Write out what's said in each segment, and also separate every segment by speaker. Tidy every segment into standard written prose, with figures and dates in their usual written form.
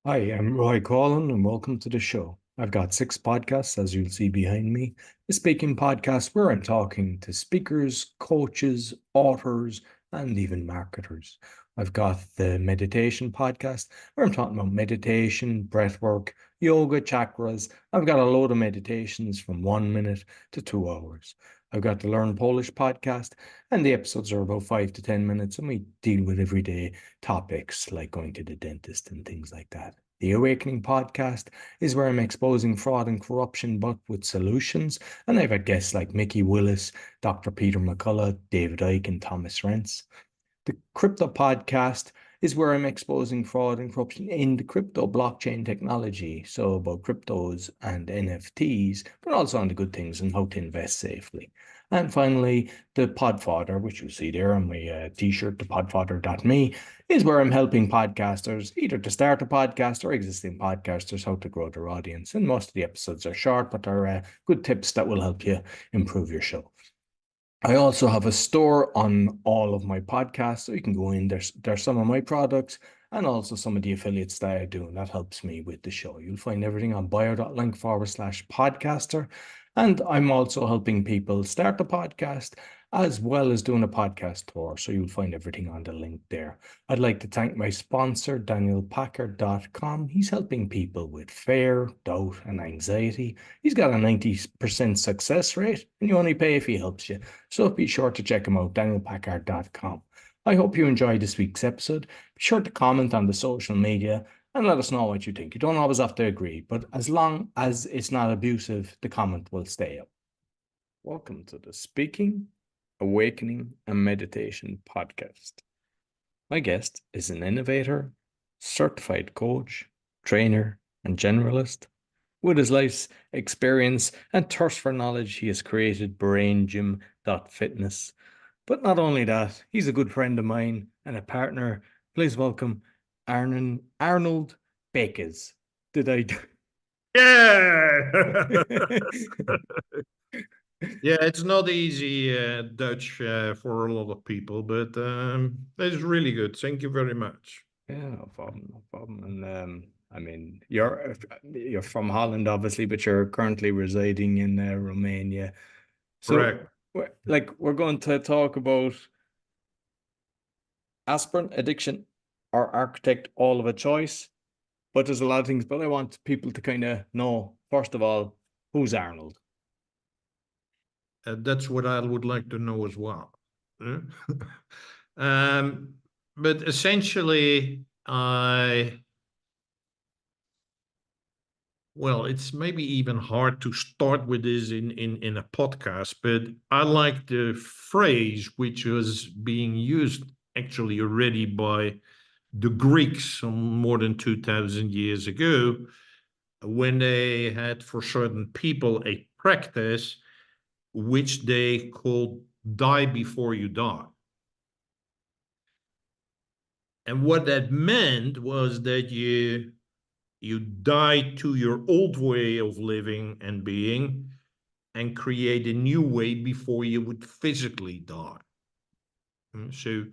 Speaker 1: Hi, I'm Roy Collin, and welcome to the show. I've got six podcasts, as you'll see behind me. The Speaking Podcast, where I'm talking to speakers, coaches, authors, and even marketers. I've got the Meditation Podcast, where I'm talking about meditation, breath work, yoga, chakras. I've got a load of meditations from 1 minute to 2 hours. I've got the Learn Polish podcast, and the episodes are about 5 to 10 minutes, and we deal with everyday topics like going to the dentist and things like that. The Awakening podcast is where I'm exposing fraud and corruption, but with solutions. And I've had guests like Mickey Willis, Dr. Peter McCullough, David Icke, and Thomas Rentz. The Crypto podcast is where I'm exposing fraud and corruption in the crypto blockchain technology. So about cryptos and NFTs, but also on the good things and how to invest safely. And finally, the Podfather, which you see there on my t-shirt, thepodfather.me, is where I'm helping podcasters either to start a podcast or existing podcasters how to grow their audience. And most of the episodes are short, but they're good tips that will help you improve your show. I also have a store on all of my podcasts, so you can go in. There's some of my products and also some of the affiliates that I do, and that helps me with the show. You'll find everything on bio.link/podcaster. And I'm also helping people start a podcast as well as doing a podcast tour. So you'll find everything on the link there. I'd like to thank my sponsor, DanielPacker.com. He's helping people with fear, doubt, and anxiety. He's got a 90% success rate, and you only pay if he helps you. So be sure to check him out, DanielPacker.com. I hope you enjoyed this week's episode. Be sure to comment on the social media and let us know what you think. You don't always have to agree, but as long as it's not abusive, the comment will stay up. Welcome to the Speaking, Awakening, and Meditation podcast. My guest is an innovator, certified coach, trainer, and generalist. With his life's experience and thirst for knowledge, he has created BrainGym.fitness. But not only that, he's a good friend of mine and a partner. Please welcome Arnold Beekes. Did I do?
Speaker 2: Yeah. Yeah, it's not easy Dutch for a lot of people, but it's really good. Thank you very much.
Speaker 1: Yeah, no problem, no problem. And I mean, you're from Holland, obviously, but you're currently residing in Romania. So,
Speaker 2: Correct.
Speaker 1: we're going to talk about aspirin addiction or architect all of a choice. But there's a lot of things. But I want people to kind of know, first of all, who's Arnold?
Speaker 2: That's what I would like to know as well. Huh? um, but essentially, well, it's maybe even hard to start with this in a podcast, but I like the phrase which was being used actually already by the Greeks more than 2,000 years ago, when they had for certain people a practice which they called die before you die. And what that meant was that you die to your old way of living and being and create a new way before you would physically die. So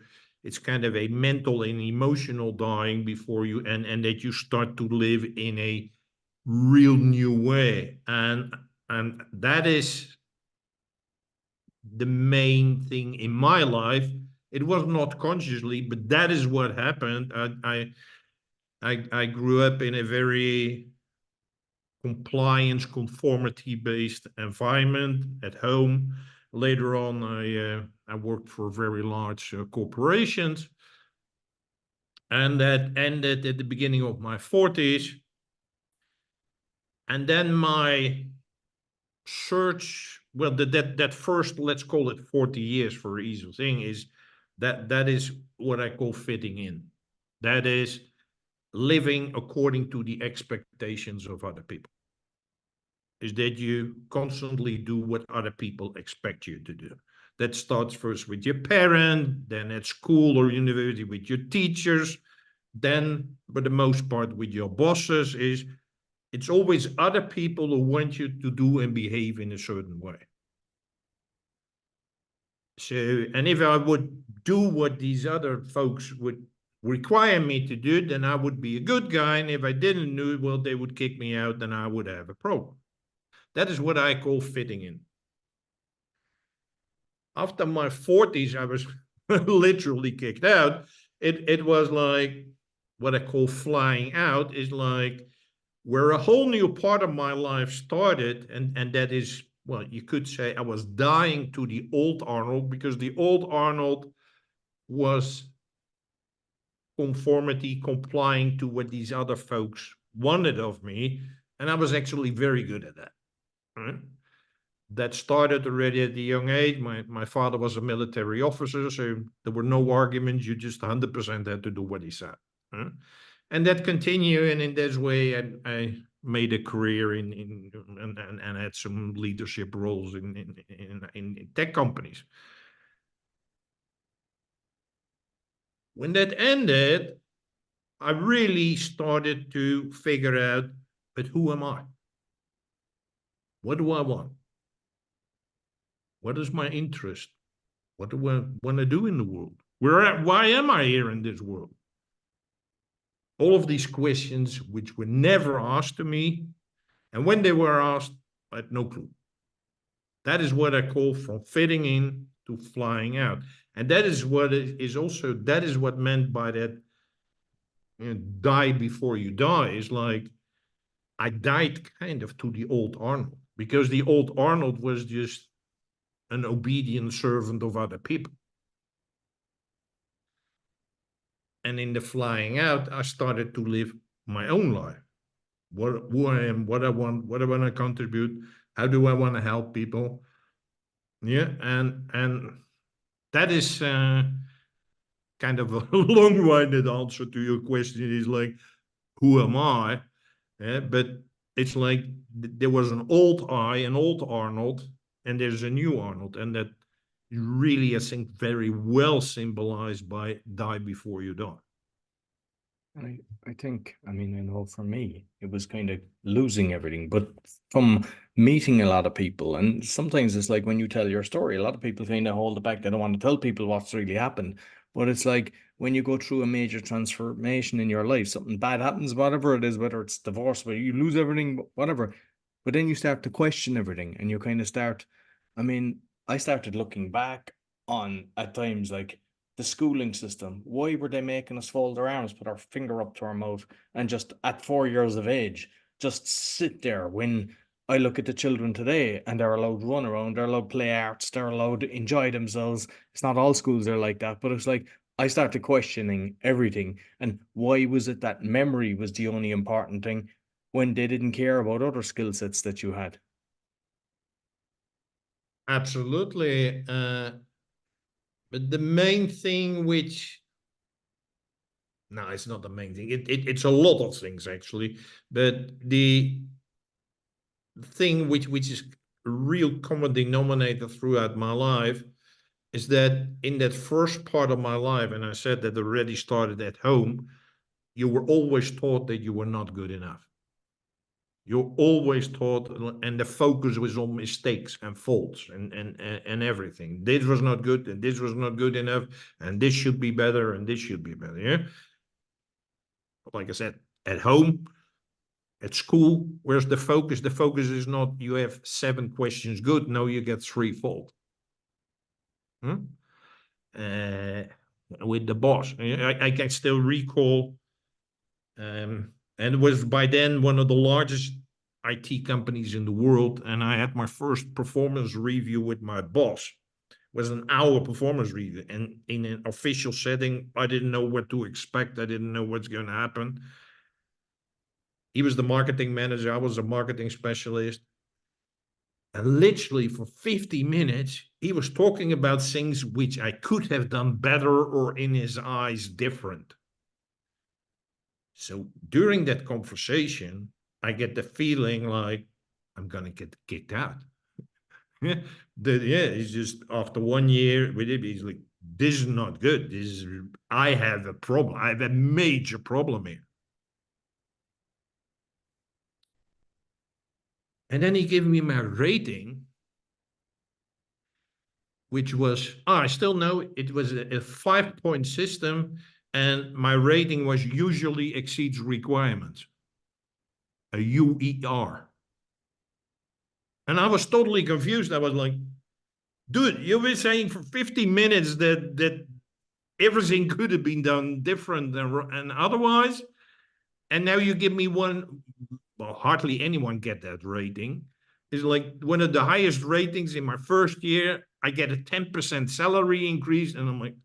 Speaker 2: it's kind of a mental and emotional dying before you, and that you start to live in a real new way. And that is the main thing in my life. It was not consciously, but that is what happened. I grew up in a very compliance, conformity-based environment at home. Later on, I worked for very large corporations, and that ended at the beginning of my 40s. And then my search, well, that first, let's call it 40 years for ease of thing, is that is what I call fitting in. That is living according to the expectations of other people. Is that you constantly do what other people expect you to do. That starts first with your parent, then at school or university with your teachers, then, for the most part, with your bosses. It's always other people who want you to do and behave in a certain way. So, and if I would do what these other folks would require me to do it, then I would be a good guy. And if I didn't do it, well, they would kick me out, then I would have a problem. That is what I call fitting in. After my 40s, I was literally kicked out. It was like what I call flying out, is like where a whole new part of my life started. And that is, well, you could say I was dying to the old Arnold, because the old Arnold was conformity, complying to what these other folks wanted of me. And I was actually very good at that. Right? That started already at a young age. My father was a military officer, so there were no arguments. You just 100% had to do what he said. Huh? And that continued, and in this way, I made a career and had some leadership roles in tech companies. When that ended, I really started to figure out, but who am I? What do I want? What is my interest? What do I want to do in the world? Why am I here in this world? All of these questions, which were never asked to me, and when they were asked, I had no clue. That is what I call from fitting in to flying out. And that is what is also, that is what meant by that, die before you die, is like, I died kind of to the old Arnold, because the old Arnold was just an obedient servant of other people. And in the flying out, I started to live my own life. Who I am, what I want to contribute, how do I want to help people? Yeah, and that is kind of a long-winded answer to your question. Is like, who am I? Yeah, but it's like there was an old I, an old Arnold, and there's a new Arnold, and that really, I think, very well symbolized by die before you die.
Speaker 1: I think, I mean, I know for me, it was kind of losing everything, but from meeting a lot of people, and sometimes it's like when you tell your story, a lot of people kind of hold it back. They don't want to tell people what's really happened. But it's like when you go through a major transformation in your life, something bad happens, whatever it is, whether it's divorce, whether you lose everything, whatever. But then you start to question everything and you kind of start, I mean, I started looking back on at times like the schooling system. Why were they making us fold our arms, put our finger up to our mouth, and just at 4 years of age, just sit there when I look at the children today and they're allowed to run around, they're allowed to play arts, they're allowed to enjoy themselves. It's not all schools are like that, but it's like I started questioning everything. And why was it that memory was the only important thing when they didn't care about other skill sets that you had?
Speaker 2: Absolutely. But the main thing, which, no, it's not the main thing. It's a lot of things actually, but the thing which is a real common denominator throughout my life is that in that first part of my life, and I said that already started at home, you were always taught that you were not good enough. You're always taught, and the focus was on mistakes and faults and everything. This was not good, and this was not good enough, and this should be better, and this should be better. Yeah. Like I said, at home, at school, where's the focus? The focus is not you have 7 questions good. No, you get 3 fault. Hmm? Uh, with the boss, I can still recall, and it was by then one of the largest IT companies in the world. And I had my first performance review with my boss. It was an hour performance review. And in an official setting, I didn't know what to expect. I didn't know what's going to happen. He was the marketing manager. I was a marketing specialist. And literally for 50 minutes, he was talking about things which I could have done better or in his eyes different. So during that conversation, I get the feeling like I'm gonna get kicked out. Yeah, it's just after 1 year with it, he's like, this is not good. I have a problem. I have a major problem here. And then he gave me my rating, which was, I still know it was a 5-point system. and my rating was usually exceeds requirements, a UER. And I was totally confused. I was like, dude, you've been saying for 50 minutes that everything could have been done different and otherwise. And now you give me one, well, hardly anyone get that rating. It's like one of the highest ratings in my first year. I get a 10% salary increase. And I'm like,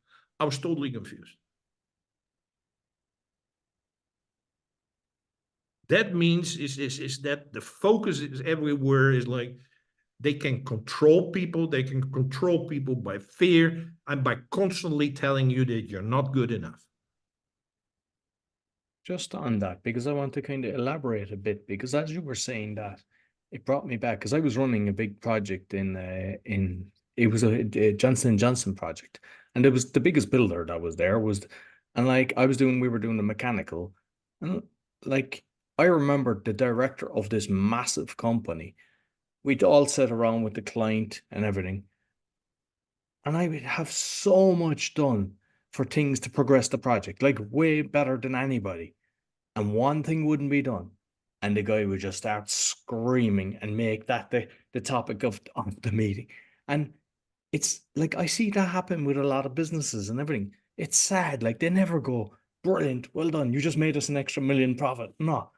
Speaker 2: I was totally confused. That means is that the focus is everywhere is like, they can control people. They can control people by fear and by constantly telling you that you're not good enough.
Speaker 1: Just on that, because I want to kind of elaborate a bit, because as you were saying that, it brought me back because I was running a big project in it was a Johnson & Johnson project, and it was the biggest builder that was there was, and like we were doing the mechanical, and like I remember the director of this massive company, we'd all sit around with the client and everything, and I would have so much done for things to progress the project, like way better than anybody, and one thing wouldn't be done. And the guy would just start screaming and make that the topic of the meeting. And it's like I see that happen with a lot of businesses and everything. It's sad. Like they never go, brilliant, well done. You just made us an extra million profit. No.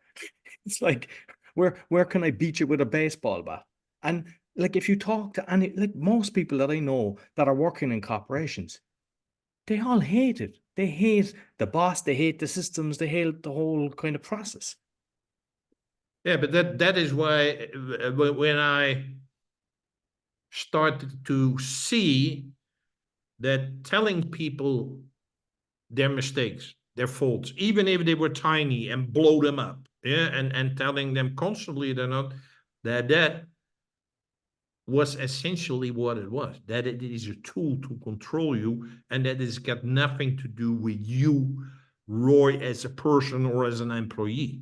Speaker 1: It's like where can I beat you with a baseball bat? And like if you talk to any like most people that I know that are working in corporations, they all hate it. They hate the boss, they hate the systems, they hate the whole kind of process.
Speaker 2: Yeah, but that is why when I started to see that telling people their mistakes, their faults, even if they were tiny, and blow them up, yeah, and telling them constantly they're not, that was essentially what it was. That it is a tool to control you, and that it's got nothing to do with you, Roy, as a person or as an employee.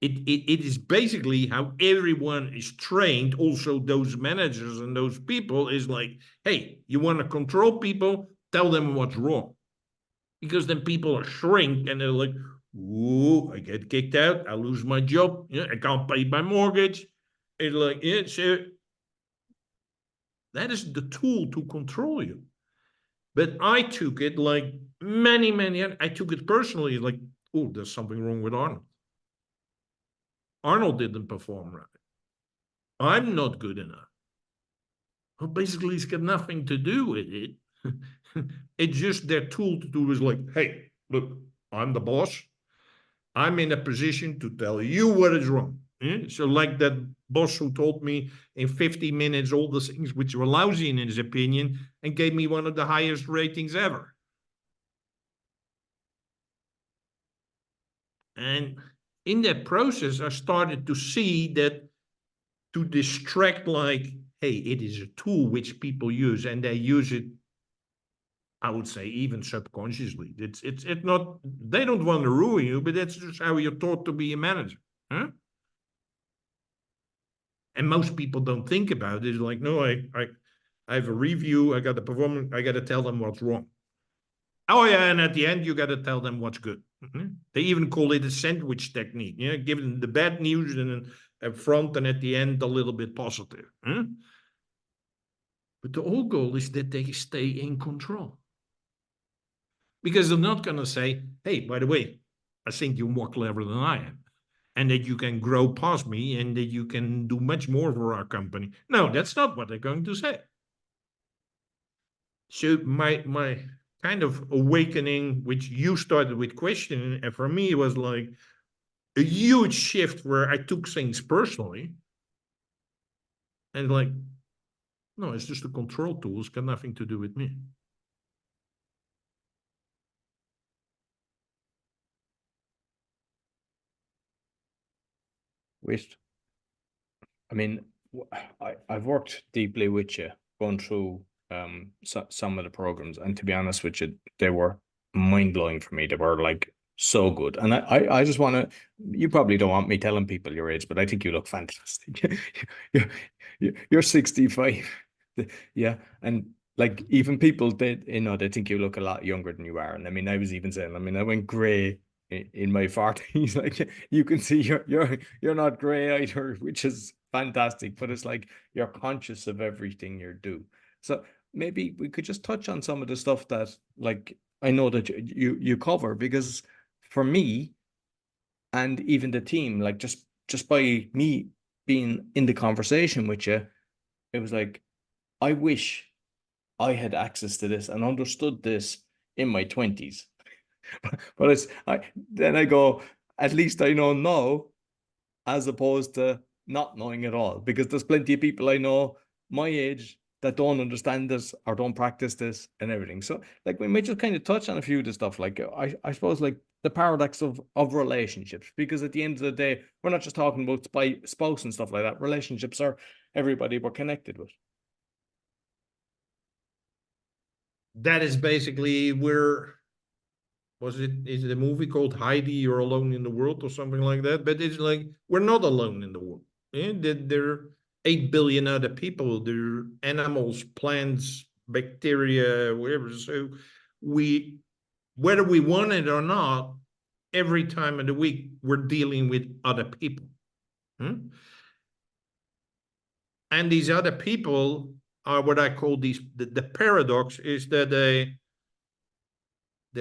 Speaker 2: It is basically how everyone is trained. Also, those managers and those people is like, hey, you want to control people? Tell them what's wrong, because then people are shrink and they're like, ooh, I get kicked out, I lose my job, yeah, I can't pay my mortgage. It's like, yeah, so that is the tool to control you. But I took it like many, I took it personally, like, oh, there's something wrong with Arnold. Arnold didn't perform right. I'm not good enough. Well, basically, it's got nothing to do with it. It's just their tool to do is like, hey, look, I'm the boss. I'm in a position to tell you what is wrong. So, like that boss who told me in 50 minutes all the things which were lousy in his opinion and gave me one of the highest ratings ever. And in that process, I started to see that to distract, like, hey, it is a tool which people use, and they use it, I would say, even subconsciously. It's not, they don't want to ruin you, but that's just how you're taught to be a manager. Huh? And most people don't think about it. It's like, no, I have a review, I got a performance, I got to tell them what's wrong. Oh yeah, and at the end you got to tell them what's good. Mm-hmm. They even call it a sandwich technique. Yeah, give them the bad news and then up front, and at the end a little bit positive. Huh? But the whole goal is that they stay in control, because they're not going to say, "Hey, by the way, I think you're more clever than I am, and that you can grow past me, and that you can do much more for our company." No, that's not what they're going to say. So my kind of awakening, which you started with questioning, and for me it was like a huge shift where I took things personally, and like, no, it's just a control tool. It's got nothing to do with me.
Speaker 1: Wait, I mean, I've worked deeply with you, going through some of the programs, and to be honest with you, they were mind blowing for me. They were like so good, and I just want to. You probably don't want me telling people your age, but I think you look fantastic. you're 65, yeah, and like even people that they think you look a lot younger than you are. And I mean, I was even saying, I mean, I went gray in my 40s. Like you can see you're not gray either, which is fantastic. But it's like you're conscious of everything you do. So maybe we could just touch on some of the stuff that like I know that you cover, because for me and even the team, like just by me being in the conversation with you, it was like I wish I had access to this and understood this in my 20s. But it's I then I go, at least I know now, as opposed to not knowing at all. Because there's plenty of people I know my age that don't understand this or don't practice this and everything. So like we might just kind of touch on a few of the stuff. Like I suppose like the paradox of relationships, because at the end of the day, we're not just talking about spouse and stuff like that. Relationships are everybody we're connected with.
Speaker 2: That is basically where is it a movie called Heidi, You're Alone in the World or something like that? But it's like we're not alone in the world. Yeah? There are 8 billion other people. There are animals, plants, bacteria, whatever. So we, whether we want it or not, every time of the week we're dealing with other people. Hmm? And these other people are what I call the paradox is that they're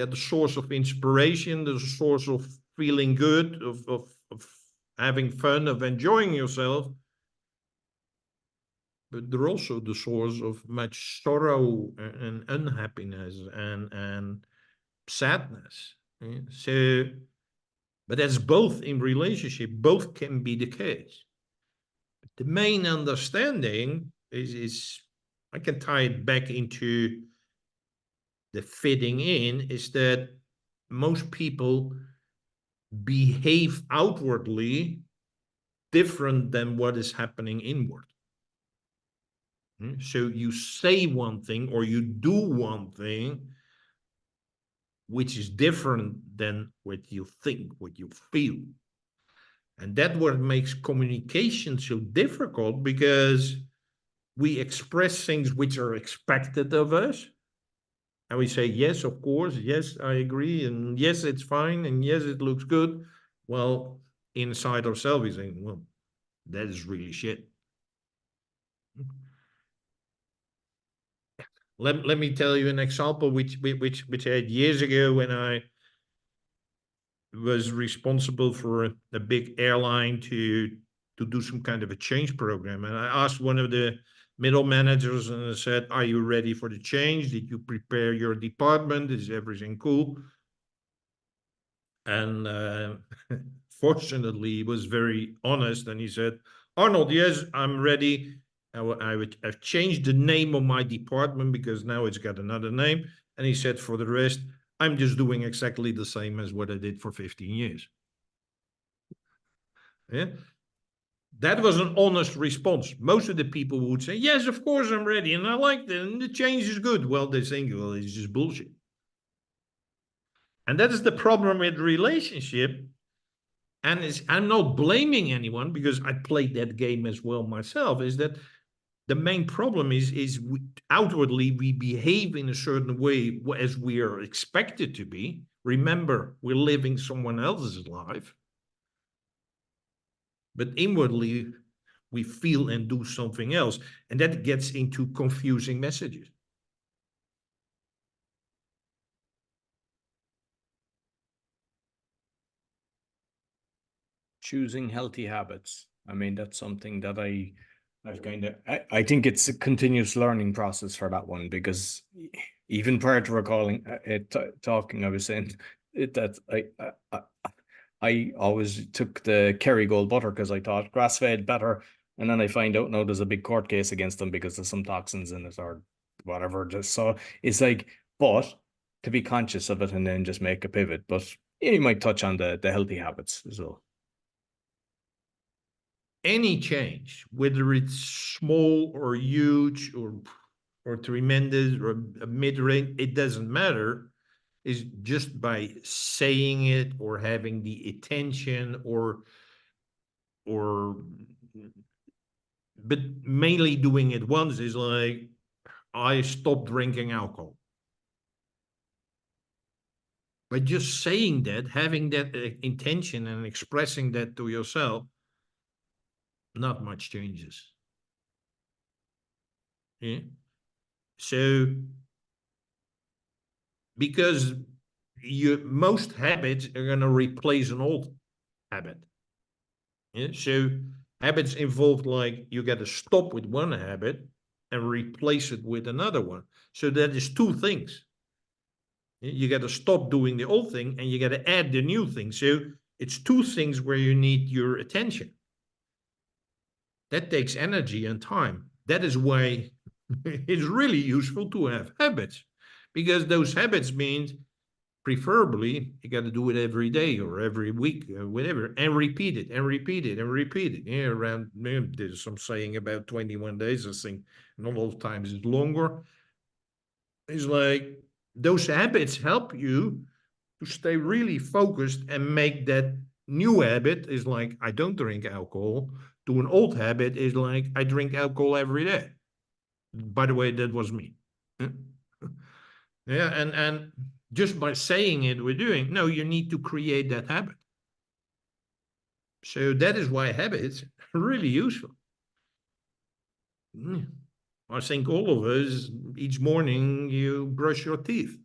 Speaker 2: the source of inspiration, the source of feeling good, of having fun, of enjoying yourself. But they're also the source of much sorrow and unhappiness and sadness. Yeah? So, but that's both in relationship, both can be the case. The main understanding is I can tie it back into the fitting in, is that most people behave outwardly different than what is happening inward. So you say one thing or you do one thing which is different than what you think, what you feel. And that's what makes communication so difficult, because we express things which are expected of us. And we say, yes, of course, yes, I agree, and yes, it's fine, and yes, it looks good. Well, inside ourselves, we say, well, that is really shit. Let me tell you an example which I had years ago when I was responsible for a big airline to do some kind of a change program. And I asked one of the middle managers and I said, are you ready for the change? Did you prepare your department? Is everything cool? And fortunately, he was very honest and he said, Arnold, yes, I'm ready. I've changed the name of my department because now it's got another name. And he said, for the rest, I'm just doing exactly the same as what I did for 15 years. Yeah. That was an honest response. Most of the people would say, yes, of course I'm ready. And I like it. And the change is good. Well, they think, well, it's just bullshit. And that is the problem with relationship. And I'm not blaming anyone because I played that game as well myself, is that the main problem is outwardly we behave in a certain way as we are expected to be. Remember, we're living someone else's life. But inwardly, we feel and do something else. And that gets into confusing messages.
Speaker 1: Choosing healthy habits. I mean, that's something that I've kind of, I think it's a continuous learning process for that one, because even prior to recalling it, talking, I was saying that I always took the Kerrygold butter because I thought grass fed better. And then I find out now there's a big court case against them because there's some toxins in it or whatever. Just so it's like, but to be conscious of it and then just make a pivot. But you might touch on the healthy habits as well.
Speaker 2: Any change, whether it's small or huge or tremendous or a mid-range, it doesn't matter, is just by saying it or having the attention or but mainly doing it once is like I stopped drinking alcohol. By just saying that, having that intention and expressing that to yourself, not much changes. Yeah. So, because most habits are going to replace an old habit. Yeah. So, habits involve like you got to stop with one habit and replace it with another one. So that is two things. You got to stop doing the old thing and you got to add the new thing. So it's two things where you need your attention. That takes energy and time. That is why it's really useful to have habits, because those habits means preferably you got to do it every day or every week or whatever, and repeat it and repeat it and repeat it. Yeah, around, there's some saying about 21 days, I think, and a lot of times it's longer. It's like those habits help you to stay really focused and make that new habit is like, I don't drink alcohol, to an old habit is like, I drink alcohol every day. By the way, that was me. Yeah, and just by saying it, we're doing, no, you need to create that habit. So that is why habits are really useful. I think all of us, each morning, you brush your teeth.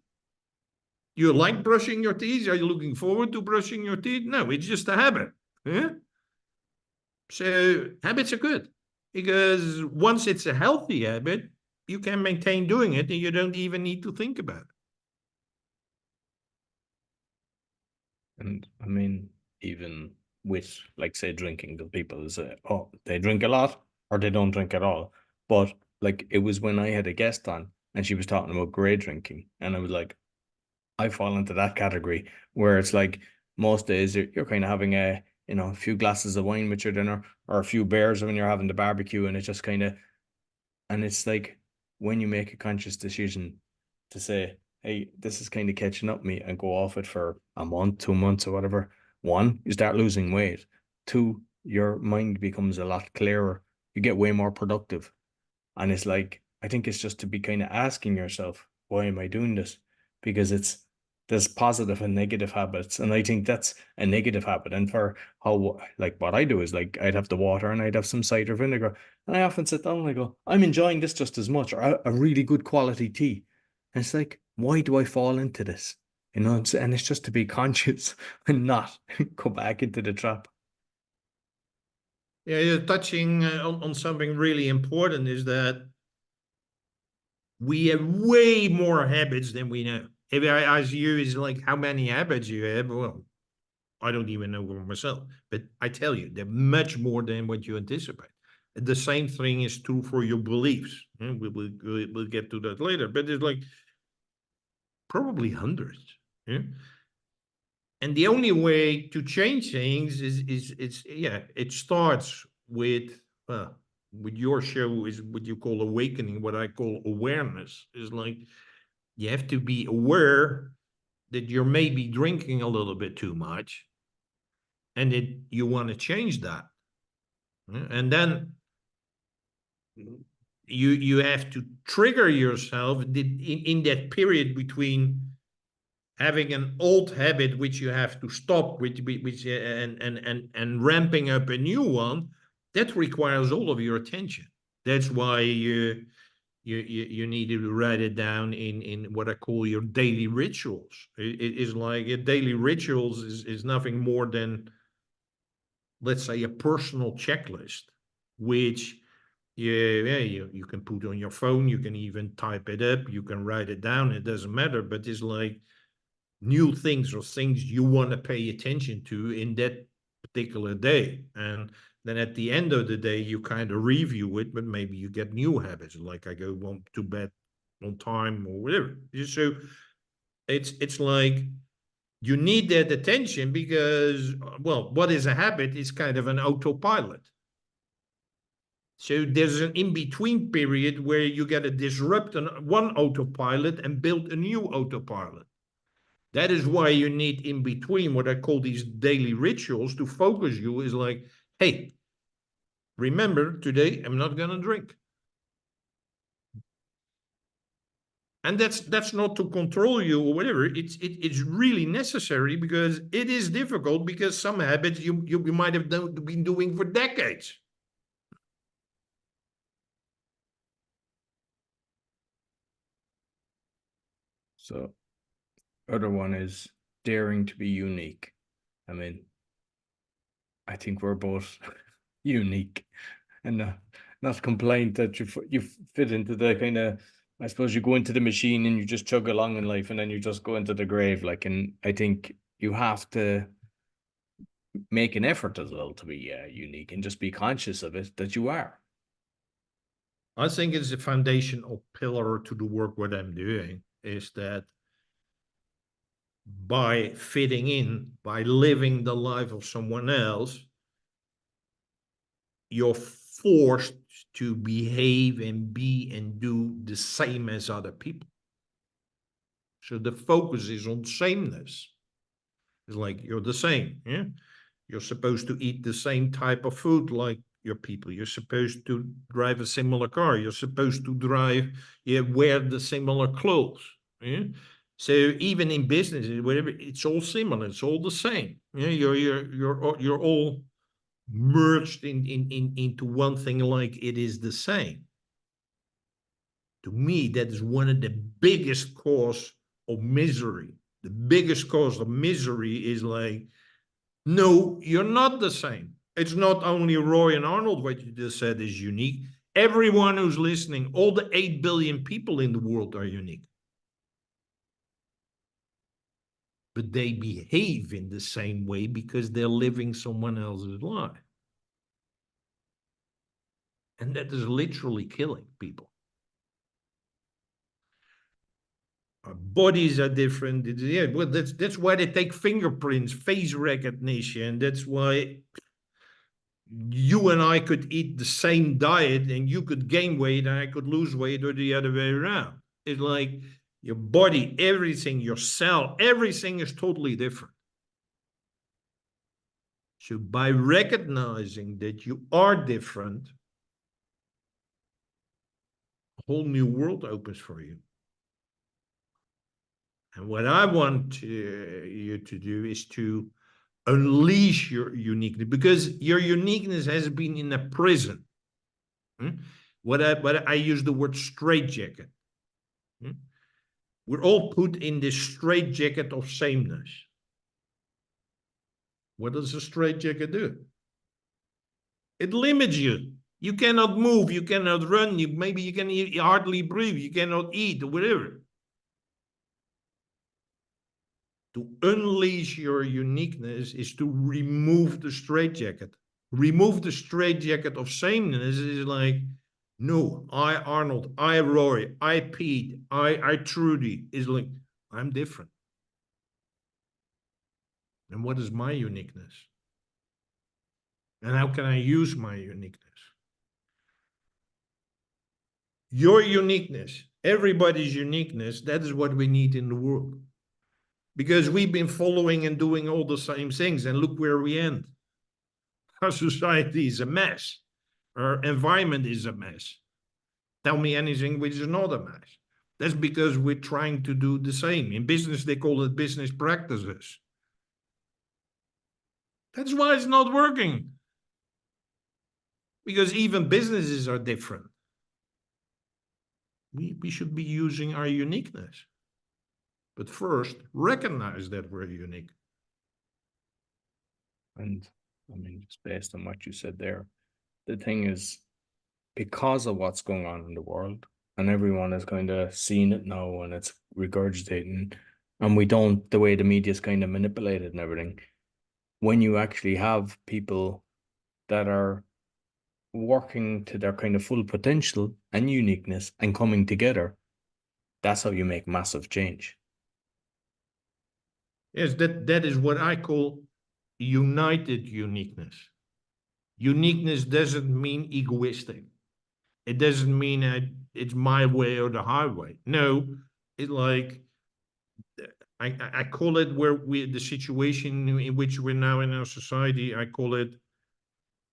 Speaker 2: You like brushing your teeth? Are you looking forward to brushing your teeth? No, it's just a habit. Yeah? So habits are good because once it's a healthy habit, you can maintain doing it and you don't even need to think about it.
Speaker 1: And I mean, even with, like, say, drinking, the people say, oh, they drink a lot or they don't drink at all. But like, it was when I had a guest on and she was talking about grey drinking, and I was like, I fall into that category where it's like most days you're kind of having a few glasses of wine with your dinner or a few beers when you're having the barbecue, and it's just kind of, and it's like when you make a conscious decision to say, hey, this is kind of catching up me, and go off it for a month, 2 months, or whatever. One, you start losing weight. Two, your mind becomes a lot clearer. You get way more productive. And it's like, I think it's just to be kind of asking yourself, why am I doing this? Because there's positive and negative habits. And I think that's a negative habit. And for how, like, what I do is like, I'd have the water and I'd have some cider vinegar. And I often sit down and I go, I'm enjoying this just as much, or a really good quality tea. And it's like, why do I fall into this? And it's just to be conscious and not go back into the trap.
Speaker 2: Yeah, you're touching on something really important is that we have way more habits than we know. If I ask you, is like how many habits you have? Well, I don't even know for myself, but I tell you, they're much more than what you anticipate. The same thing is true for your beliefs. We'll get to that later, but it's like probably hundreds. Yeah? And the only way to change things is it's yeah, it starts with your show is what you call awakening, what I call awareness. Is like you have to be aware that you're maybe drinking a little bit too much and that you want to change that. And then you have to trigger yourself in that period between having an old habit which you have to stop, which and ramping up a new one. That requires all of your attention. That's why you need to write it down in what I call your daily rituals. It is like your daily rituals is nothing more than, let's say, a personal checklist, which you can put on your phone, you can even type it up, you can write it down, it doesn't matter, but it's like new things or things you want to pay attention to in that particular day. And then at the end of the day, you kind of review it, but maybe you get new habits, like I go to bed on time or whatever. So it's like you need that attention because, well, what is a habit is kind of an autopilot. So there's an in-between period where you got to disrupt one autopilot and build a new autopilot. That is why you need in between what I call these daily rituals to focus you is like, hey, remember today I'm not going to drink. And that's not to control you or whatever. It's really necessary, because it is difficult, because some habits you might have been doing for decades.
Speaker 1: So, other one is daring to be unique. I mean, I think we're both unique, and not complaint that you fit into the kind of. I suppose you go into the machine and you just chug along in life, and then you just go into the grave. Like, and I think you have to make an effort as well to be unique and just be conscious of it that you are.
Speaker 2: I think it's a foundational pillar to the work what I'm doing, is that by fitting in, by living the life of someone else, you're forced to behave and be and do the same as other people. So the focus is on sameness. It's like you're the same. Yeah, you're supposed to eat the same type of food like your people. You're supposed to drive a similar car. You're supposed to wear the similar clothes. Yeah. So even in business, whatever, it's all similar. It's all the same. Yeah, you're all merged into one thing, like it is the same. To me, that is one of the biggest cause of misery. The biggest cause of misery is like, no, you're not the same. It's not only Roy and Arnold, what you just said is unique. Everyone who's listening, all the 8 billion people in the world are unique. But they behave in the same way because they're living someone else's life. And that is literally killing people. Our bodies are different. Yeah, well, that's why they take fingerprints, face recognition. That's why you and I could eat the same diet, and you could gain weight and I could lose weight, or the other way around. It's like your body, everything, your cell, everything is totally different. So by recognizing that you are different, a whole new world opens for you. And what I want you to do is to unleash your uniqueness, because your uniqueness has been in a prison. What I use the word straitjacket. We're all put in this straitjacket of sameness. What does a straitjacket do? It limits you. You cannot move, you cannot run, maybe you can hardly breathe, you cannot eat, or whatever. To unleash your uniqueness is to remove the straitjacket. Remove the straitjacket of sameness is like, no, I Arnold, I Roy, I Pete, I Trudy, is like, I'm different. And what is my uniqueness? And how can I use my uniqueness? Your uniqueness, everybody's uniqueness, that is what we need in the world. Because we've been following and doing all the same things, and look where we end. Our society is a mess. Our environment is a mess. Tell me anything which is not a mess. That's because we're trying to do the same. In business, they call it business practices. That's why it's not working. Because even businesses are different. We should be using our uniqueness. But first, recognize that we're unique.
Speaker 1: And I mean, just based on what you said there, the thing is, because of what's going on in the world, and everyone is kind of seeing it now and it's regurgitating, and we don't, the way the media is kind of manipulated and everything, when you actually have people that are working to their kind of full potential and uniqueness and coming together, that's how you make massive change.
Speaker 2: Yes, that is what I call united uniqueness. Uniqueness doesn't mean egoistic. It doesn't mean it's my way or the highway. No, it's like, I call it, where the situation in which we're now in our society, I call it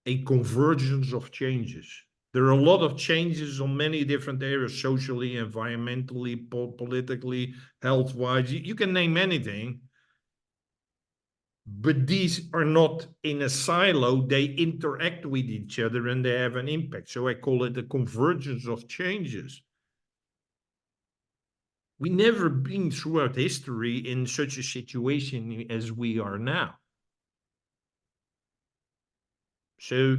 Speaker 2: a convergence of changes. There are a lot of changes on many different areas, socially, environmentally, politically, health-wise. You can name anything. But these are not in a silo. They interact with each other and they have an impact. So I call it the convergence of changes. We never been throughout history in such a situation as we are now. So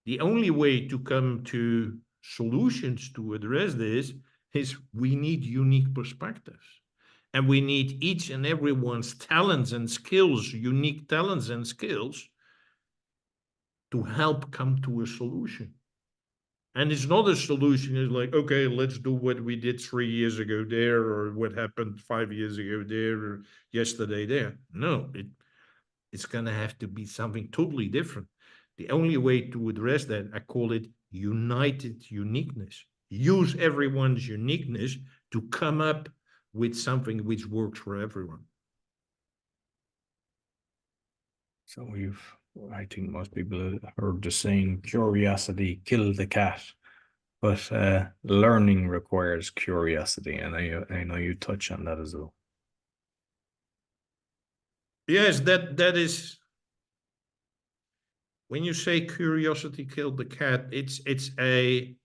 Speaker 2: the only way to come to solutions to address this is we need unique perspectives. And we need each and everyone's talents and skills, unique talents and skills, to help come to a solution. And it's not a solution. It's like, okay, let's do what we did 3 years ago there, or what happened 5 years ago there, or yesterday there. No, it's going to have to be something totally different. The only way to address that, I call it united uniqueness. Use everyone's uniqueness to come up with something which works for everyone.
Speaker 1: So I think most people have heard the saying, curiosity killed the cat. But learning requires curiosity, and I know you touch on that as well.
Speaker 2: Yes, that is, when you say curiosity killed the cat, it's a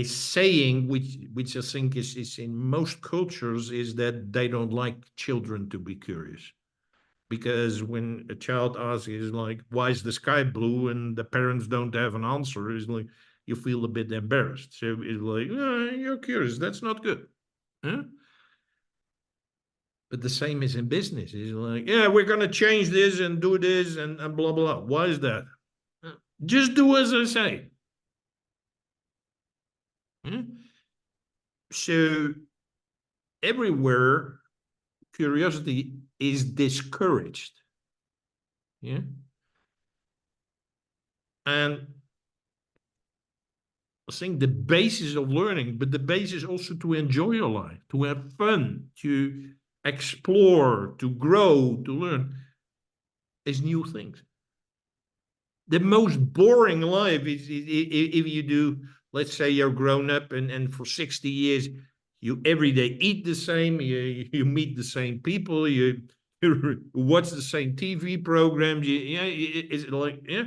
Speaker 2: saying which I think is in most cultures, is that they don't like children to be curious. Because when a child asks, is like, why is the sky blue? And the parents don't have an answer, it's like, you feel a bit embarrassed. So it's like, oh, you're curious, that's not good. Huh? But the same is in business. It's like, yeah, we're going to change this and do this and blah, blah. Why is that? Just do as I say. Huh? So everywhere, curiosity is discouraged. Yeah. And I think the basis of learning, but the basis also to enjoy your life, to have fun, to explore, to grow, to learn, is new things. The most boring life is if you do, let's say you're grown up and for 60 years, you every day eat the same, you meet the same people, you watch the same TV programs, is it like, yeah,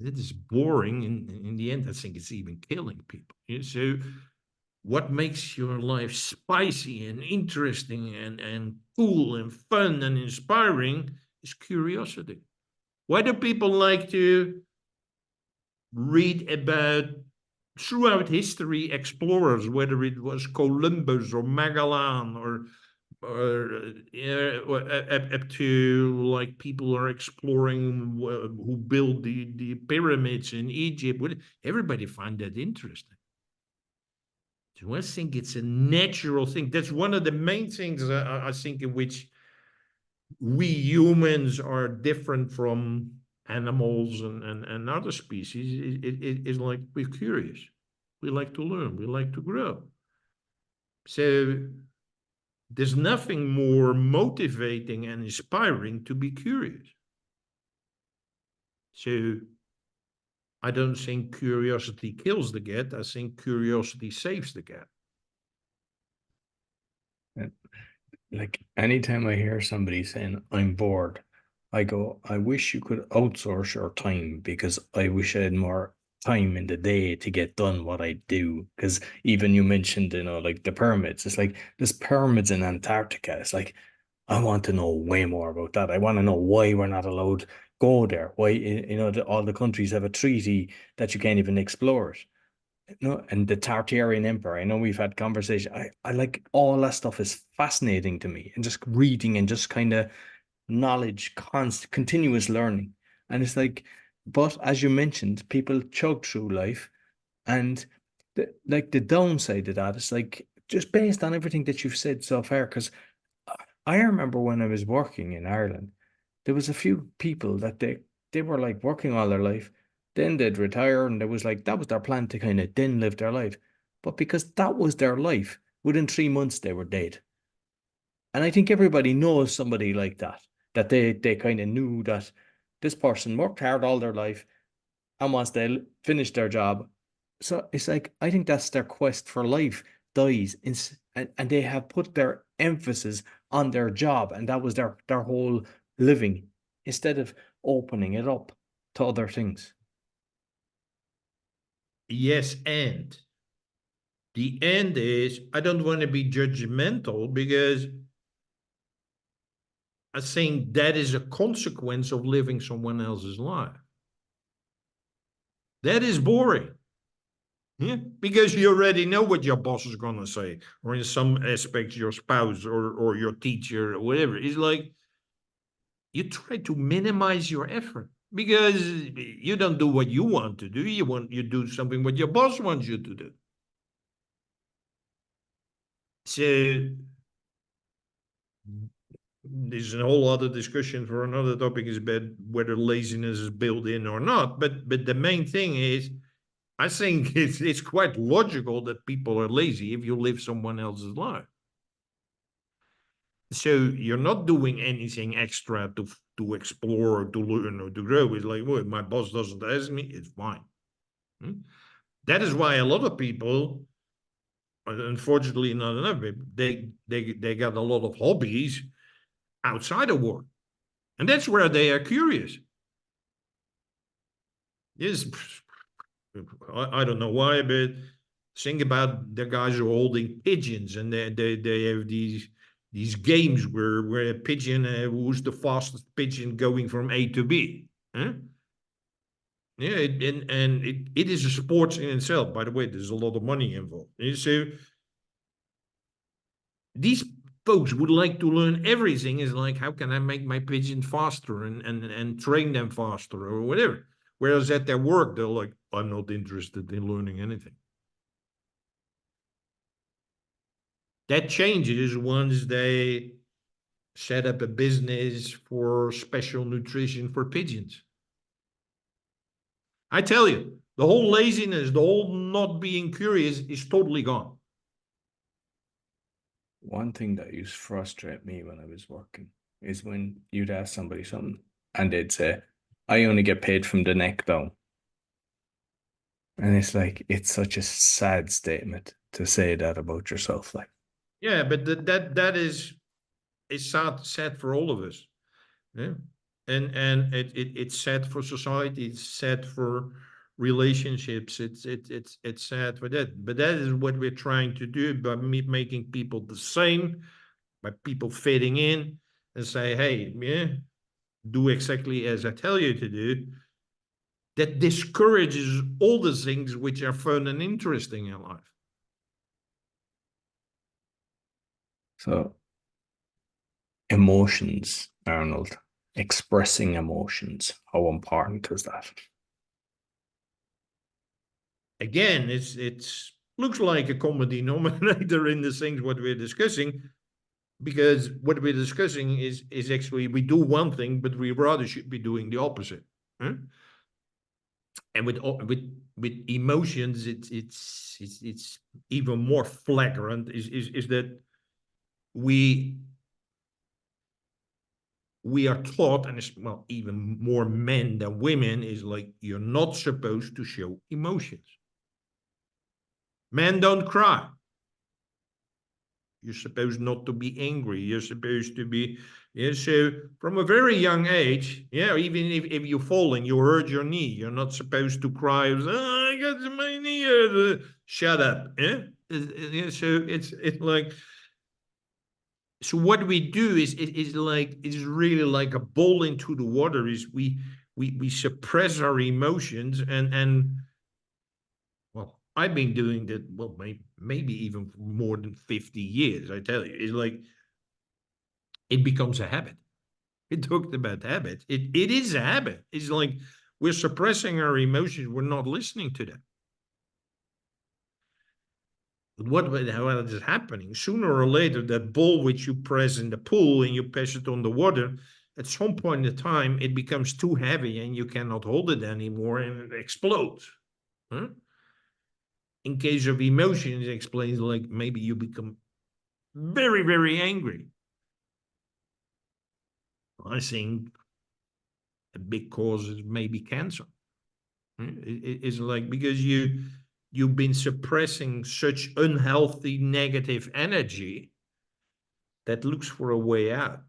Speaker 2: that is boring. In the end, I think it's even killing people. Yeah? So what makes your life spicy and interesting and cool and fun and inspiring is curiosity. Why do people like to read about, throughout history, explorers, whether it was Columbus or Magellan or up to like people are exploring who built the pyramids in Egypt? Everybody find that interesting. So I think it's a natural thing. That's one of the main things I think in which we humans are different from animals and other species. It is like we're curious. We like to learn. We like to grow. So there's nothing more motivating and inspiring to be curious. So I don't think curiosity kills the cat. I think curiosity saves the cat.
Speaker 1: Like anytime I hear somebody saying I'm bored, I go, I wish you could outsource your time because I wish I had more time in the day to get done what I do. Because even you mentioned, like the pyramids. It's like there's pyramids in Antarctica. It's like I want to know way more about that. I want to know why we're not allowed go there. Why, all the countries have a treaty that you can't even explore it. No, and the Tartarian Empire. I know we've had conversation. I like all that stuff is fascinating to me, and just reading and just kind of knowledge, continuous learning. And it's like, but as you mentioned, people chug through life, and the downside of that is like just based on everything that you've said so far. Because I remember when I was working in Ireland, there was a few people that they were like working all their life, then they'd retire, and there was like that was their plan to kind of then live their life. But because that was their life, within 3 months they were dead. And I think everybody knows somebody like that, that they kind of knew that this person worked hard all their life. and once they finish their job, so it's like I think that's their quest for life dies, and they have put their emphasis on their job, and that was their whole living, instead of opening it up to other things.
Speaker 2: Yes, and the end is I don't want to be judgmental because I think that is a consequence of living someone else's life. That is boring. Yeah, because you already know what your boss is going to say, or in some aspects, your spouse or your teacher or whatever. It's like you try to minimize your effort because you don't do what you want to do. You do something what your boss wants you to do. So there's a whole other discussion for another topic is about whether laziness is built in or not. But the main thing is, I think it's quite logical that people are lazy if you live someone else's life. So you're not doing anything extra to explore or to learn or to grow. It's like, well, my boss doesn't ask me, it's fine. That is why a lot of people, unfortunately not enough, they got a lot of hobbies outside of work. And that's where they are curious. Yes, I don't know why, but think about the guys who are holding pigeons, and they have these games where a pigeon, who's the fastest pigeon going from A to B. Huh? Yeah, it is a sport in itself. By the way, there's a lot of money involved. And so these folks would like to learn everything. Is like, how can I make my pigeon faster and train them faster or whatever. Whereas at their work, they're like, I'm not interested in learning anything. That changes once they set up a business for special nutrition for pigeons. I tell you, the whole laziness, the whole not being curious is totally gone.
Speaker 1: One thing that used to frustrate me when I was working is when you'd ask somebody something and they'd say, I only get paid from the neck down. And it's like, it's such a sad statement to say that about yourself. Like,
Speaker 2: Yeah, but that is sad for all of us. Yeah. And it's sad for society, it's sad for relationships, it's sad for that. But that is what we're trying to do by making people the same, by people fitting in and say, hey, yeah, do exactly as I tell you to do. That discourages all the things which are fun and interesting in life.
Speaker 1: so emotions, Arnold, expressing emotions, how important is that?
Speaker 2: Again, it's looks like a comedy denominator in the things what we're discussing, because what we're discussing is actually we do one thing, but we rather should be doing the opposite. Huh? And with emotions, it's even more flagrant. Is that we we are taught, and it's, well, even more men than women, is like you're not supposed to show emotions. Men don't cry. You're supposed not to be angry. You're supposed to be, yeah. So from a very young age, yeah, even if you fall and you hurt your knee, you're not supposed to cry. Oh, I got my knee. Shut up. Yeah. Yeah. So it's like, so what we do is like, it's really like a ball into the water. Is we suppress our emotions, and well, I've been doing that, well, maybe even for more than 50 years, I tell you. It's like it becomes a habit. We talked about habits. It is a habit. It's like we're suppressing our emotions. We're not listening to them. But what is happening? Sooner or later, that ball which you press in the pool and you pass it on the water, at some point in time, it becomes too heavy and you cannot hold it anymore and it explodes. Huh? In case of emotions, it explains like maybe you become very, very angry. I think a big cause is maybe cancer. It's like because you've been suppressing such unhealthy negative energy that looks for a way out.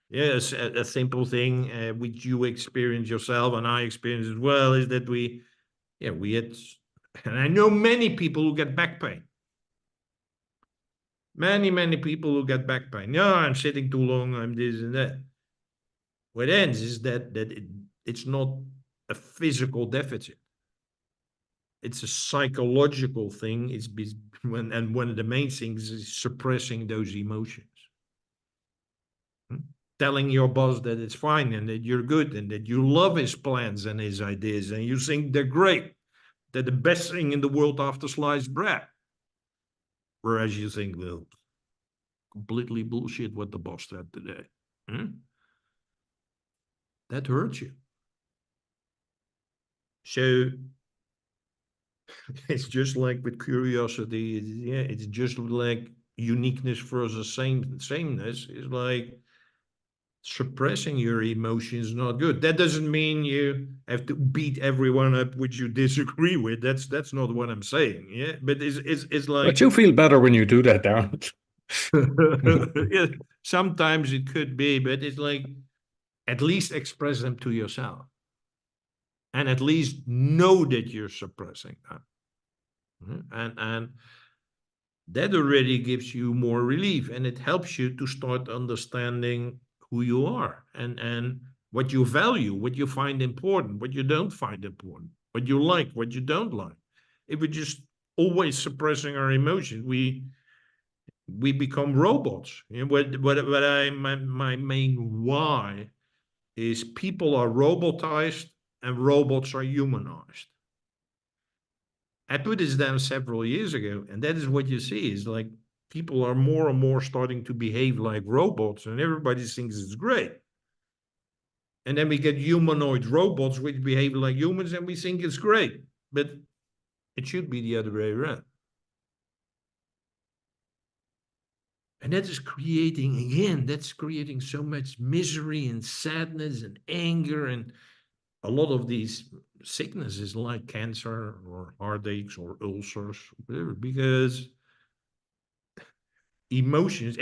Speaker 2: Yes, a simple thing which you experience yourself and I experience as well is that we had, and I know many people who get back pain. Many people who get back pain. No, I'm sitting too long, I'm this and that. What ends is that it's not a physical deficit. It's a psychological thing. And one of the main things is suppressing those emotions. Telling your boss that it's fine and that you're good and that you love his plans and his ideas and you think they're great. They're the best thing in the world after sliced bread. Whereas you think, well, completely bullshit what the boss said today. That hurts you. So it's just like with curiosity. It's just like uniqueness versus sameness. It's like suppressing your emotions is not good. That doesn't mean you have to beat everyone up which you disagree with. That's not what I'm saying. Yeah, but it's like.
Speaker 1: But you feel better when you do that, Darren.
Speaker 2: Yeah, sometimes it could be, but it's like at least express them to yourself, and at least know that you're suppressing them, and that already gives you more relief, and it helps you to start understanding who you are and what you value, what you find important, what you don't find important, what you like, what you don't like. If we're just always suppressing our emotions, we become robots. You know, my main why is people are robotized and robots are humanized. I put this down several years ago, and that is what you see is like people are more and more starting to behave like robots, and everybody thinks it's great. And then we get humanoid robots which behave like humans, and we think it's great. But it should be the other way around. And that is that's creating so much misery and sadness and anger and a lot of these sicknesses like cancer or heartaches or ulcers, whatever, because emotions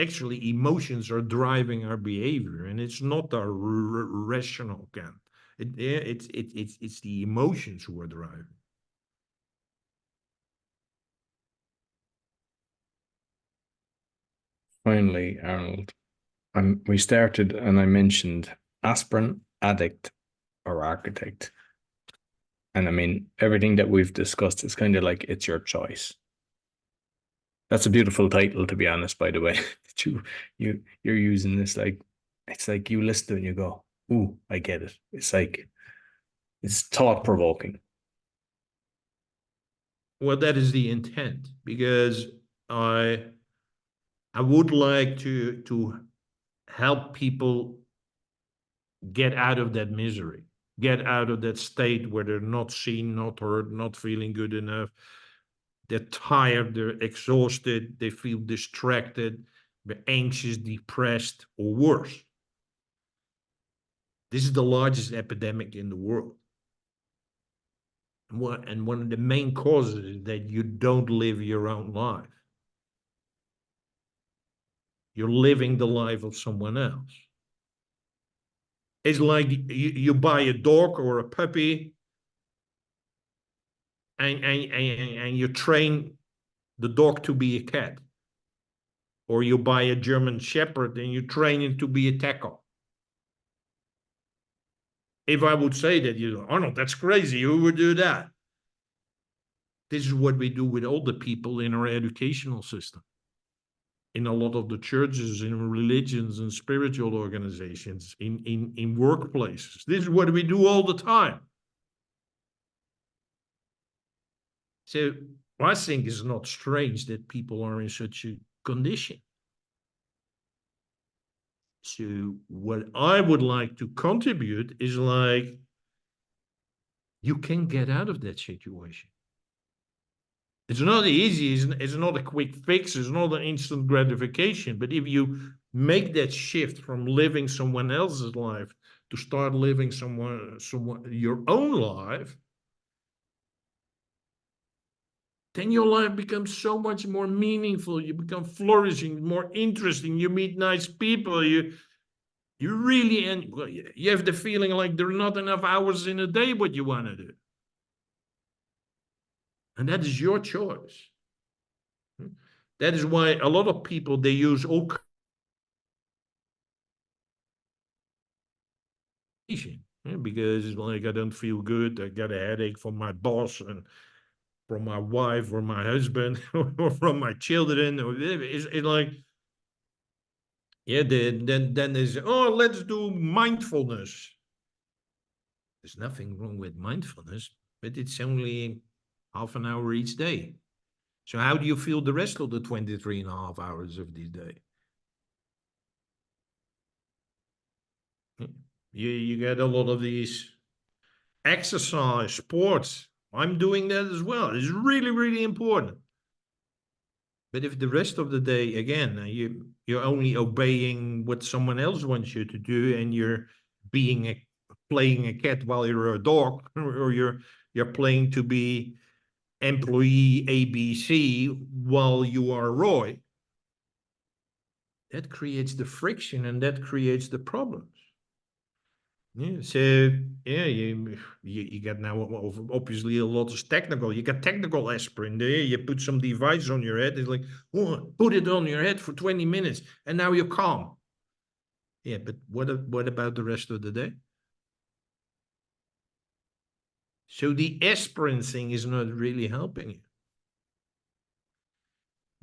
Speaker 2: are driving our behavior, and it's not our rational can. It's the emotions who are driving.
Speaker 1: Finally, Arnold, we started and I mentioned aspirin, addict, or architect. And I mean, everything that we've discussed is kind of like it's your choice. That's a beautiful title, to be honest, by the way. That you're using this like it's like you listen to it and you go, ooh, I get it. It's like it's thought provoking.
Speaker 2: Well, that is the intent, because I would like to help people get out of that misery, get out of that state where they're not seen, not heard, not feeling good enough. They're tired, they're exhausted, they feel distracted, they're anxious, depressed, or worse. This is the largest epidemic in the world. And one of the main causes is that you don't live your own life. You're living the life of someone else. It's like you buy a dog or a puppy and you train the dog to be a cat. Or you buy a German Shepherd and you train him to be a tackle. If I would say that, you know, Arnold, that's crazy. Who would do that? This is what we do with all the people in our educational system, in a lot of the churches, in religions and spiritual organizations, in workplaces. This is what we do all the time. So I think it's not strange that people are in such a condition. So what I would like to contribute is like, you can get out of that situation. It's not easy, it's not a quick fix, it's not an instant gratification, but if you make that shift from living someone else's life to start living someone your own life, then your life becomes so much more meaningful. You become flourishing, more interesting. You meet nice people. You really, and well, you have the feeling like there are not enough hours in a day what you want to do, and that is your choice. That is why a lot of people, they use all because like I don't feel good. I got a headache from my boss and from my wife or my husband or from my children or whatever. It's like, yeah, then there's, oh, let's do mindfulness. There's nothing wrong with mindfulness, but it's only half an hour each day. So how do you feel the rest of the 23 and a half hours of this day? You get a lot of these exercise, sports. I'm doing that as well. It's really, really important. But if the rest of the day, again, you're only obeying what someone else wants you to do, and you're playing a cat while you're a dog, or you're playing to be employee ABC while you are Roy, that creates the friction and that creates the problems. Yeah, so yeah, you got now obviously a lot of technical. You got technical aspirin there. You put some device on your head. It's like, oh, put it on your head for 20 minutes, and now you're calm. Yeah, but what about the rest of the day? So the aspirin thing is not really helping you.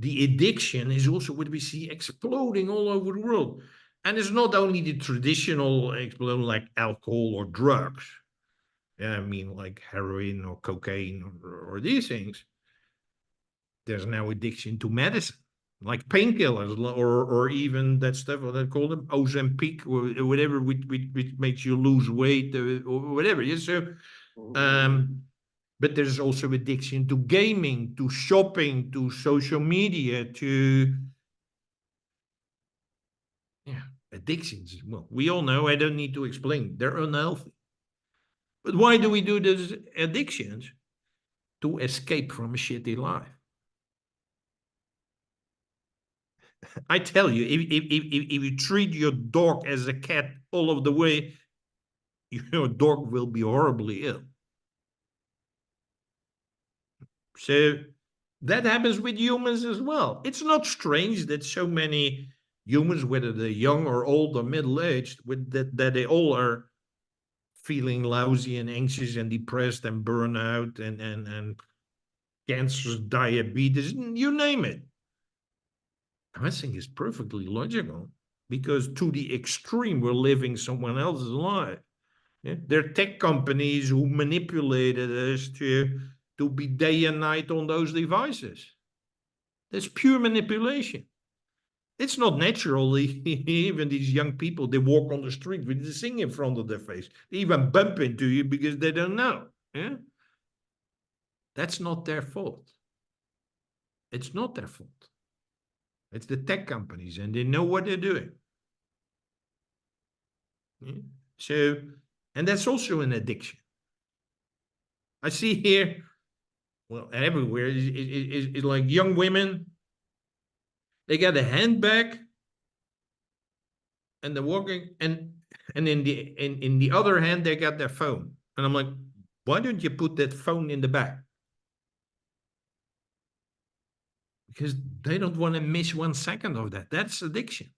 Speaker 2: The addiction is also what we see exploding all over the world. And it's not only the traditional exploding like alcohol or drugs. Yeah, I mean, like heroin or cocaine or these things. There's now addiction to medicine, like painkillers or even that stuff, what they call them, Ozempic or whatever, which makes you lose weight or whatever. Yeah, so, but there's also addiction to gaming, to shopping, to social media, to yeah, addictions. Well, we all know. I don't need to explain. They're unhealthy. But why do we do these addictions? To escape from a shitty life. I tell you, if you treat your dog as a cat all of the way, your dog will be horribly ill. So that happens with humans as well. It's not strange that so many humans, whether they're young or old or middle-aged, that they all are feeling lousy and anxious and depressed and burnout and cancer, diabetes, you name it. I think it's perfectly logical because to the extreme, we're living someone else's life. Yeah? There are tech companies who manipulated us to be day and night on those devices. That's pure manipulation. It's not natural. Even these young people, they walk on the street with the thing in front of their face. They even bump into you because they don't know. Yeah? That's not their fault. It's not their fault. It's the tech companies, and they know what they're doing. Yeah? So, and that's also an addiction. I see here, well, everywhere, is like young women, they got a handbag and they're walking, and in the other hand, they got their phone. And I'm like, why don't you put that phone in the bag? Because they don't want to miss 1 second of that. That's addiction.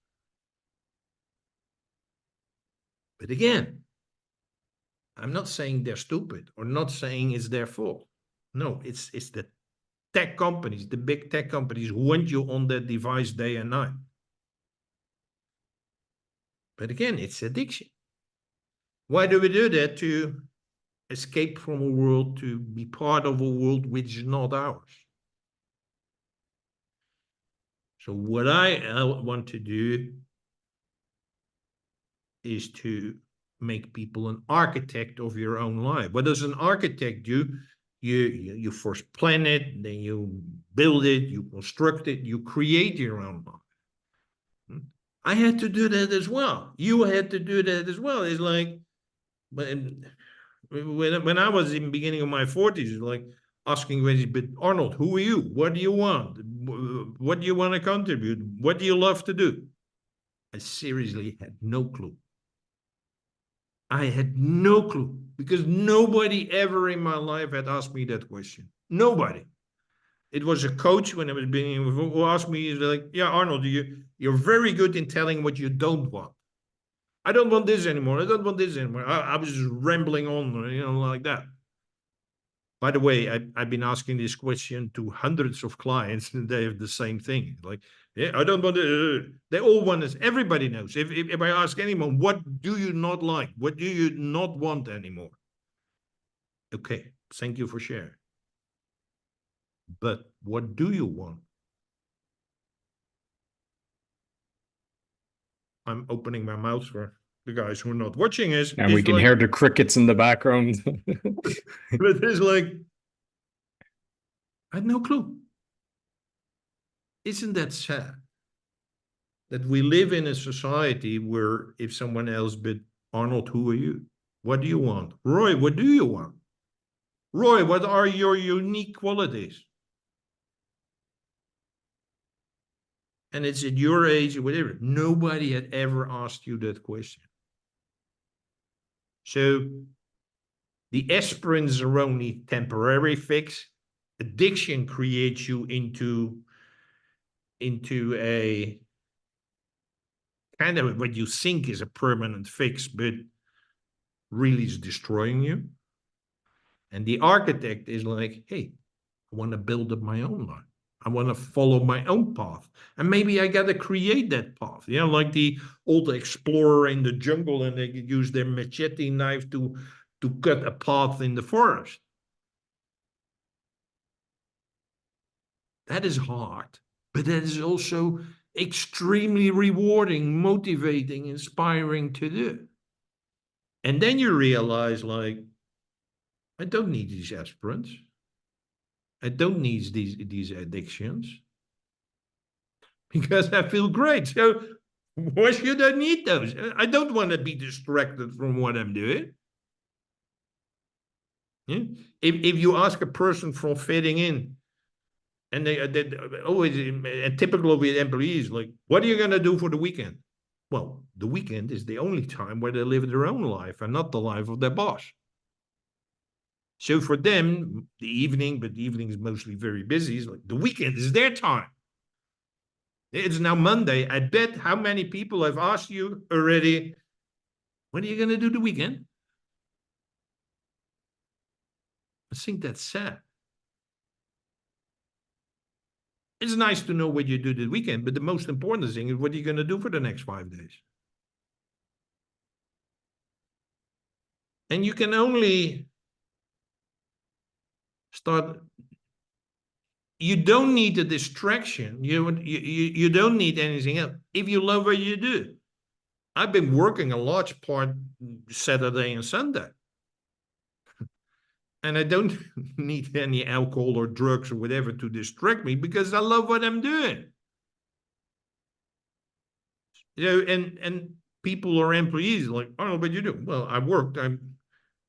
Speaker 2: But again, I'm not saying they're stupid or not saying it's their fault. No, it's the tech companies, the big tech companies who want you on that device day and night. But again, it's addiction. Why do we do that? To escape from a world, to be part of a world which is not ours. So what I want to do is to make people an architect of your own life. What does an architect do? You first plan it, then you build it, you construct it, you create your own life. I had to do that as well. You had to do that as well. It's like, when I was in the beginning of my 40s, like asking questions, but Arnold, who are you? What do you want? What do you want to contribute? What do you love to do? I seriously had no clue. I had no clue because nobody ever in my life had asked me that question. Nobody. It was a coach when I was being who asked me, he's like, yeah, Arnold, you're very good in telling what you don't want. I don't want this anymore. I don't want this anymore. I was just rambling on, like that. By the way, I've been asking this question to hundreds of clients, and they have the same thing. Like, yeah, I don't want to. They all want this. Everybody knows. If I ask anyone, what do you not like? What do you not want anymore? Okay, thank you for sharing. But what do you want? I'm opening my mouth for the guys who are not watching us.
Speaker 1: And we can hear the crickets in the background.
Speaker 2: But it's like, I had no clue. Isn't that sad? That we live in a society where if someone else, but Arnold, who are you? What do you want? Roy, what do you want? Roy, what are your unique qualities? And it's at your age or whatever. Nobody had ever asked you that question. So the aspirins are only temporary fix. Addiction creates you into a kind of what you think is a permanent fix, but really is destroying you. And the architect is like, hey, I want to build up my own life. I want to follow my own path. And maybe I got to create that path. Like the old explorer in the jungle, and they use their machete knife to cut a path in the forest. That is hard, but that is also extremely rewarding, motivating, inspiring to do. And then you realize, like, I don't need these aspirins. I don't need these addictions because I feel great. So why should I need those? I don't want to be distracted from what I'm doing. Yeah? If you ask a person from fitting in, and they always, and typical with employees, like, what are you going to do for the weekend? Well, the weekend is the only time where they live their own life and not the life of their boss. So for them, the evening, but the evening is mostly very busy, is like the weekend is their time. It's now Monday. I bet how many people have asked you already, what are you going to do the weekend? I think that's sad. It's nice to know what you do this weekend, but the most important thing is what are you going to do for the next 5 days? And you can only start. You don't need a distraction. You don't need anything else. If you love what you do. I've been working a large part Saturday and Sunday. And I don't need any alcohol or drugs or whatever to distract me because I love what I'm doing. And people or employees like, oh, what you do? Well, I worked.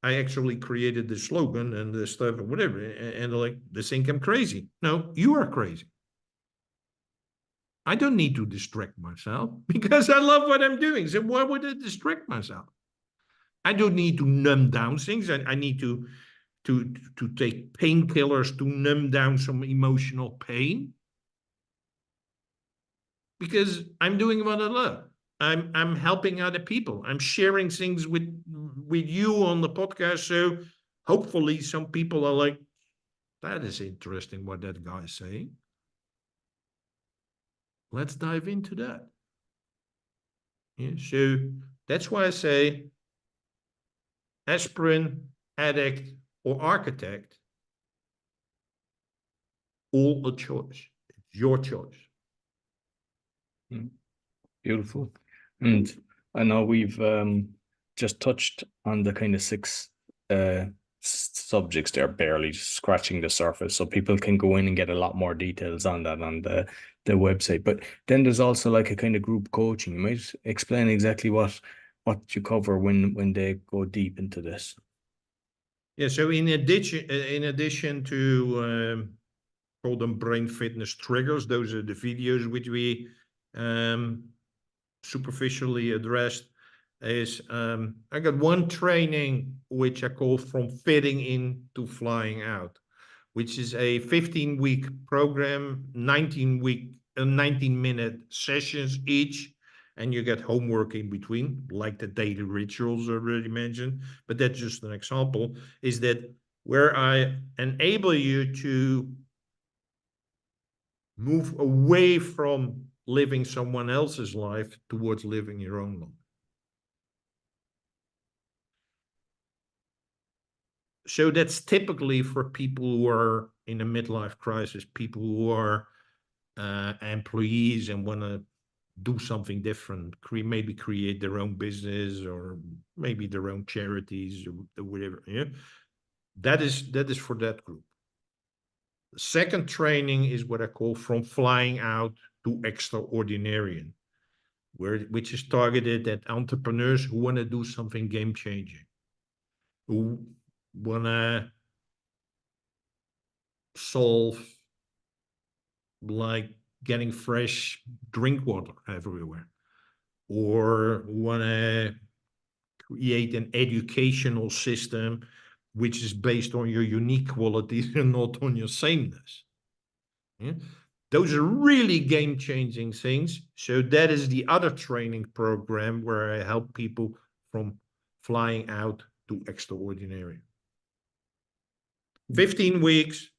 Speaker 2: I actually created the slogan and the stuff or whatever. And they're like, they think I'm crazy. No, you are crazy. I don't need to distract myself because I love what I'm doing. So why would I distract myself? I don't need to numb down things. I need to take painkillers to numb down some emotional pain because I'm doing what I love. I'm helping other people. I'm sharing things with you on the podcast. So hopefully some people are like, that is interesting what that guy is saying. Let's dive into that. Yeah, so that's why I say aspirin, addict, or architect, all a choice. It's your choice.
Speaker 1: Beautiful. And I know we've just touched on the kind of 6 subjects there, barely just scratching the surface. So people can go in and get a lot more details on that on the the website. But then there's also like a kind of group coaching. You might explain exactly what you cover when they go deep into this.
Speaker 2: Yeah, so in addition to call them brain fitness triggers, those are the videos which we superficially addressed. Is I got one training which I call From Fitting In to Flying Out, which is a 15-week program, 19-minute sessions each, and you get homework in between, like the daily rituals already mentioned. But that's just an example, is that where I enable you to move away from living someone else's life towards living your own life. So that's typically for people who are in a midlife crisis, people who are employees and want to do something different, maybe create their own business or maybe their own charities or whatever. Yeah, that is for that group. The second training is what I call From Flying Out to Extraordinarian, which is targeted at entrepreneurs who want to do something game changing, who want to solve like getting fresh drink water everywhere, or want to create an educational system which is based on your unique qualities and not on your sameness. Yeah? Those are really game-changing things. So that is the other training program where I help people from flying out to extraordinary. 15 weeks,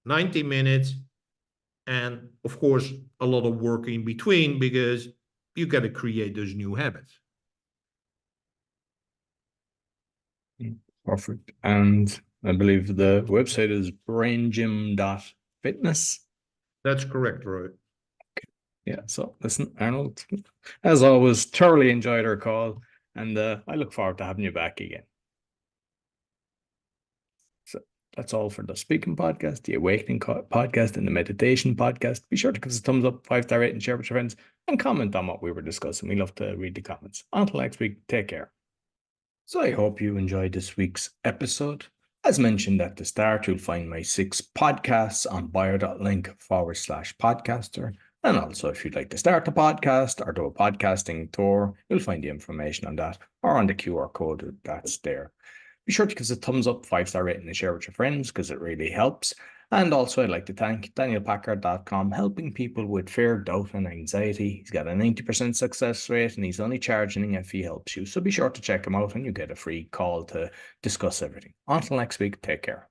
Speaker 2: 90 minutes, and of course, a lot of work in between because you got to create those new habits.
Speaker 1: Perfect. And I believe the website is braingym.fitness.
Speaker 2: That's correct, Roy.
Speaker 1: Yeah. So listen, Arnold, as always, thoroughly enjoyed our call, and I look forward to having you back again. So that's all for the Speaking Podcast, the Awakening Podcast, and the Meditation Podcast. Be sure to give us a thumbs up, 5-star rating, share with your friends, and comment on what we were discussing. We love to read the comments. Until next week, take care. So I hope you enjoyed this week's episode. As mentioned at the start, you'll find my 6 podcasts on bio.link/podcaster. And also, if you'd like to start a podcast or do a podcasting tour, you'll find the information on that or on the QR code that's there. Be sure to give us a thumbs up, 5-star rating, and share with your friends because it really helps. And also, I'd like to thank DanielPackard.com, helping people with fear, doubt, and anxiety. He's got a 90% success rate, and he's only charging if he helps you. So be sure to check him out, and you get a free call to discuss everything. Until next week, take care.